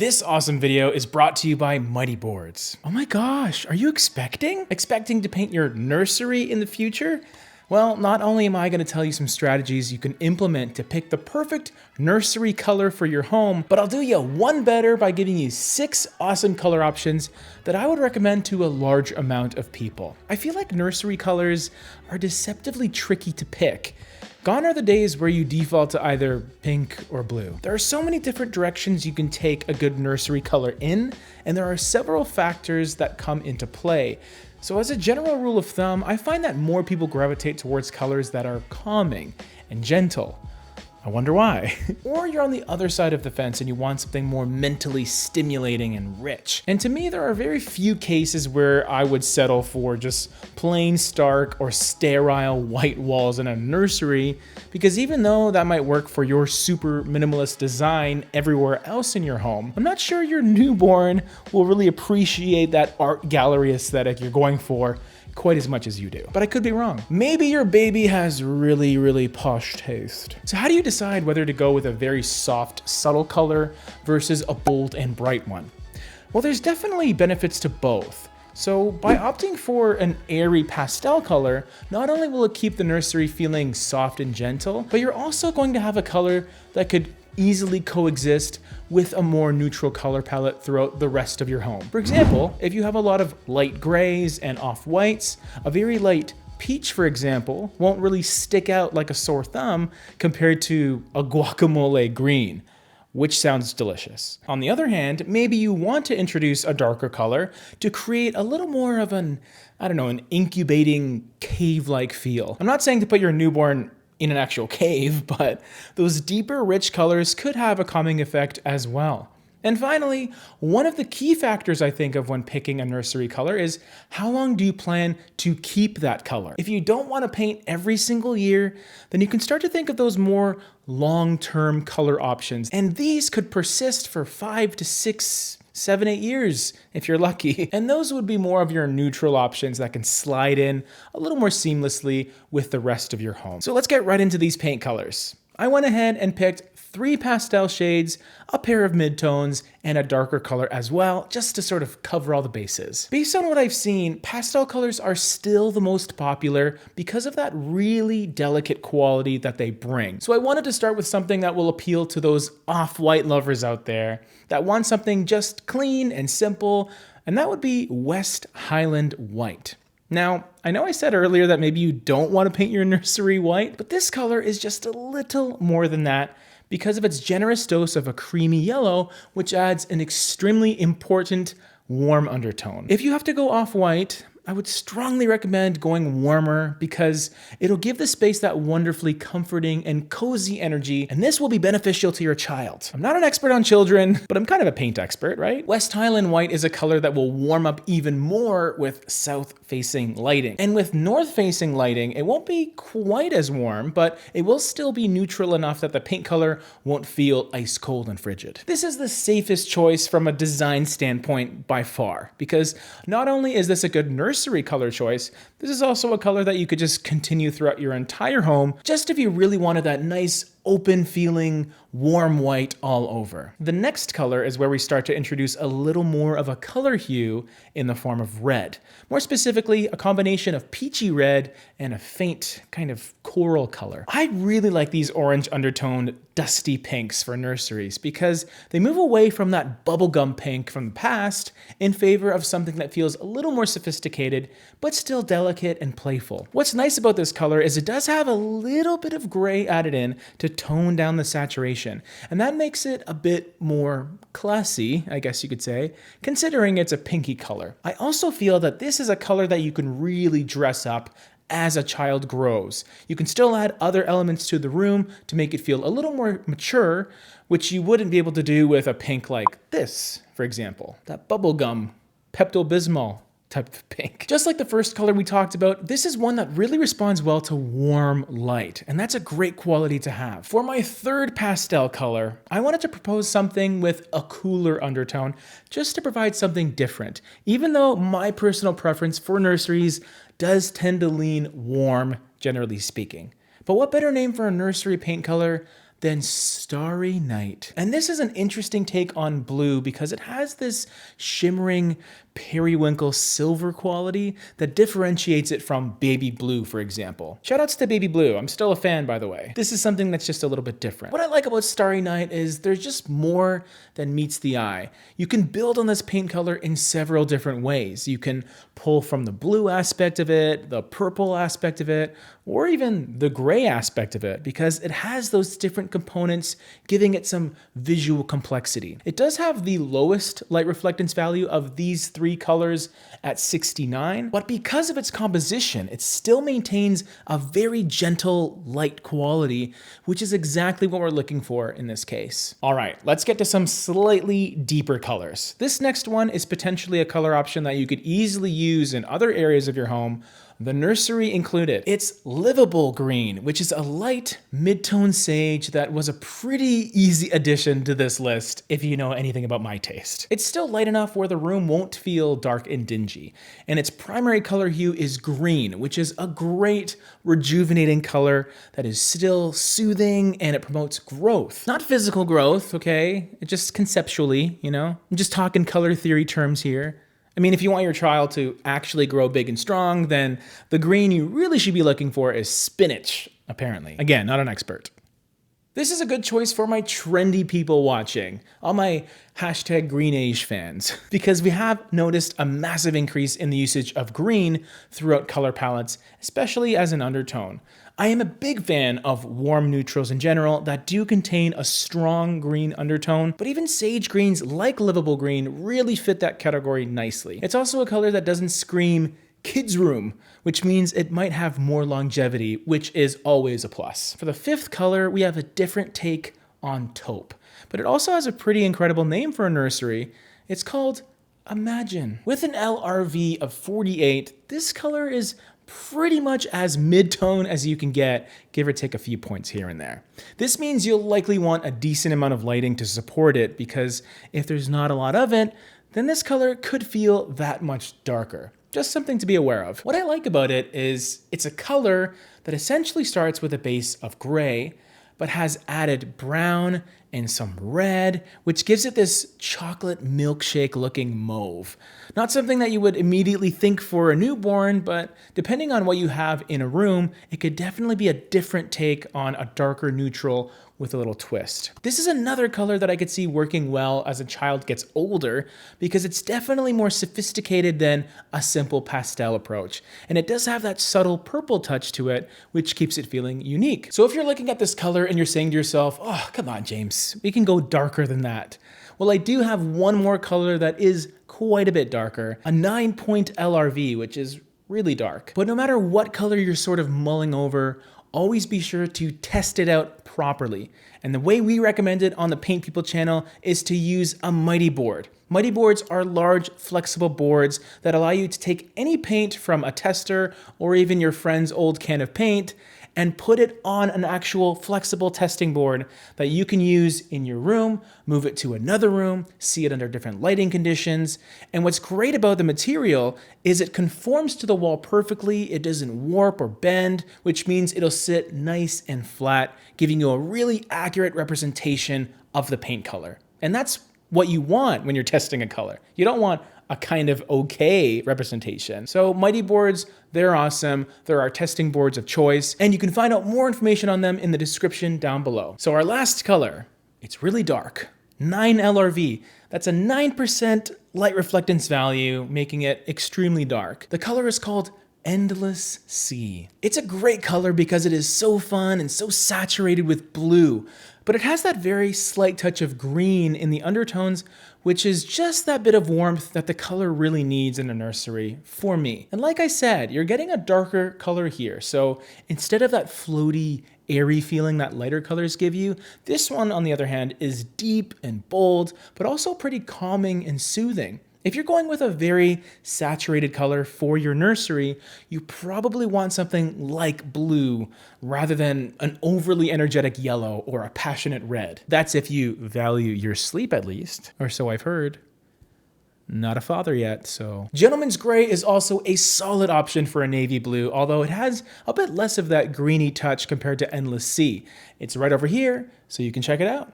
This awesome video is brought to you by Mighty Boards. Oh my gosh, are you expecting to paint your nursery in the future? Well, not only am I going to tell you some strategies you can implement to pick the perfect nursery color for your home, but I'll do you one better by giving you 6 awesome color options that I would recommend to a large amount of people. I feel like nursery colors are deceptively tricky to pick. Gone are the days where you default to either pink or blue. There are so many different directions you can take a good nursery color in, and there are several factors that come into play. So as a general rule of thumb, I find that more people gravitate towards colors that are calming and gentle. I wonder why. Or you're on the other side of the fence and you want something more mentally stimulating and rich. And to me, there are very few cases where I would settle for just plain stark or sterile white walls in a nursery, because even though that might work for your super minimalist design everywhere else in your home, I'm not sure your newborn will really appreciate that art gallery aesthetic you're going for quite as much as you do. But I could be wrong. Maybe your baby has really posh taste. So how do you decide whether to go with a very soft, subtle color versus a bold and bright one? Well, there's definitely benefits to both. So by opting for an airy pastel color, not only will it keep the nursery feeling soft and gentle, but you're also going to have a color that could easily coexist with a more neutral color palette throughout the rest of your home. For example, if you have a lot of light grays and off-whites, a very light peach, for example, won't really stick out like a sore thumb compared to a guacamole green, which sounds delicious. On the other hand, maybe you want to introduce a darker color to create a little more of an incubating cave-like feel. I'm not saying to put your newborn in an actual cave, but those deeper, rich colors could have a calming effect as well. And finally, one of the key factors I think of when picking a nursery color is how long do you plan to keep that color? If you don't want to paint every single year, then you can start to think of those more long-term color options. And these could persist for 5 to 6, 7, 8 years if you're lucky. And those would be more of your neutral options that can slide in a little more seamlessly with the rest of your home. So let's get right into these paint colors. I went ahead and picked 3 pastel shades, a pair of midtones, and a darker color as well, just to sort of cover all the bases. Based on what I've seen, pastel colors are still the most popular because of that really delicate quality that they bring. So I wanted to start with something that will appeal to those off-white lovers out there that want something just clean and simple, and that would be Westhighland white. Now, I know I said earlier that maybe you don't want to paint your nursery white, but this color is just a little more than that because of its generous dose of a creamy yellow, which adds an extremely important warm undertone. If you have to go off-white, I would strongly recommend going warmer because it'll give the space that wonderfully comforting and cozy energy, and this will be beneficial to your child. I'm not an expert on children, but I'm kind of a paint expert, right? Westhighland white is a color that will warm up even more with south-facing lighting. And with north-facing lighting, it won't be quite as warm, but it will still be neutral enough that the paint color won't feel ice cold and frigid. This is the safest choice from a design standpoint by far, because not only is this a good nursery color choice, this is also a color that you could just continue throughout your entire home, just if you really wanted that nice, open feeling, warm white all over. The next color is where we start to introduce a little more of a color hue in the form of red. More specifically, a combination of peachy red and a faint kind of coral color. I really like these orange undertoned dusty pinks for nurseries because they move away from that bubblegum pink from the past in favor of something that feels a little more sophisticated, but still delicate and playful. What's nice about this color is it does have a little bit of gray added in to tone down the saturation, and that makes it a bit more classy, I guess you could say, considering it's a pinky color. I also feel that this is a color that you can really dress up as a child grows. You can still add other elements to the room to make it feel a little more mature, which you wouldn't be able to do with a pink like this, for example. That bubblegum, Pepto-Bismol type of pink. Just like the first color we talked about, this is one that really responds well to warm light, and that's a great quality to have. For my third pastel color, I wanted to propose something with a cooler undertone, just to provide something different, even though my personal preference for nurseries does tend to lean warm, generally speaking. But what better name for a nursery paint color then Starry Night. And this is an interesting take on blue because it has this shimmering periwinkle silver quality that differentiates it from baby blue, for example. Shoutouts to baby blue. I'm still a fan, by the way. This is something that's just a little bit different. What I like about Starry Night is there's just more than meets the eye. You can build on this paint color in several different ways. You can pull from the blue aspect of it, the purple aspect of it, or even the gray aspect of it, because it has those different components, giving it some visual complexity. It does have the lowest light reflectance value of these three colors at 69, but because of its composition, it still maintains a very gentle light quality, which is exactly what we're looking for in this case. All right, let's get to some slightly deeper colors. This next one is potentially a color option that you could easily use in other areas of your home, the nursery included. It's Livable Green, which is a light mid-tone sage that was a pretty easy addition to this list if you know anything about my taste. It's still light enough where the room won't feel dark and dingy, and its primary color hue is green, which is a great rejuvenating color that is still soothing and it promotes growth. Not physical growth, okay? Just conceptually, you know? I'm just talking color theory terms here. I mean, if you want your child to actually grow big and strong, then the green you really should be looking for is spinach, apparently. Again, not an expert. This is a good choice for my trendy people watching, all my hashtag green age fans, because we have noticed a massive increase in the usage of green throughout color palettes, especially as an undertone. I am a big fan of warm neutrals in general that do contain a strong green undertone, but even sage greens like Livable Green really fit that category nicely. It's also a color that doesn't scream kids room, which means it might have more longevity, which is always a plus. For the fifth color, we have a different take on taupe, but it also has a pretty incredible name for a nursery. It's called Imagine. With an LRV of 48, this color is pretty much as mid-tone as you can get, give or take a few points here and there. This means you'll likely want a decent amount of lighting to support it, because if there's not a lot of it, then this color could feel that much darker. Just something to be aware of. What I like about it is it's a color that essentially starts with a base of gray, but has added brown and some red, which gives it this chocolate milkshake looking mauve. Not something that you would immediately think for a newborn, but depending on what you have in a room, it could definitely be a different take on a darker neutral with a little twist. This is another color that I could see working well as a child gets older, because it's definitely more sophisticated than a simple pastel approach. And it does have that subtle purple touch to it, which keeps it feeling unique. So if you're looking at this color and you're saying to yourself, oh, come on, James, we can go darker than that. Well, I do have one more color that is quite a bit darker, a 9-point LRV, which is really dark. But no matter what color you're sort of mulling over, always be sure to test it out properly. And the way we recommend it on the Paint People channel is to use a mighty board. Mighty boards are large, flexible boards that allow you to take any paint from a tester or even your friend's old can of paint and put it on an actual flexible testing board that you can use in your room, move it to another room, see it under different lighting conditions. And what's great about the material is it conforms to the wall perfectly. It doesn't warp or bend, which means it'll sit nice and flat, giving you a really accurate representation of the paint color. And that's what you want when you're testing a color. You don't want a kind of okay representation. So mighty boards, they're awesome. They're our testing boards of choice, and you can find out more information on them in the description down below. So our last color, it's really dark, 9 LRV. That's a 9% light reflectance value, making it extremely dark. The color is called Endless Sea. It's a great color because it is so fun and so saturated with blue, but it has that very slight touch of green in the undertones, which is just that bit of warmth that the color really needs in a nursery for me. And like I said, you're getting a darker color here. So instead of that floaty, airy feeling that lighter colors give you, this one, on the other hand, is deep and bold, but also pretty calming and soothing. If you're going with a very saturated color for your nursery, you probably want something like blue rather than an overly energetic yellow or a passionate red. That's if you value your sleep, at least, or so I've heard. not a father yet, so. Gentleman's Gray is also a solid option for a navy blue, although it has a bit less of that greeny touch compared to Endless Sea. It's right over here, so you can check it out.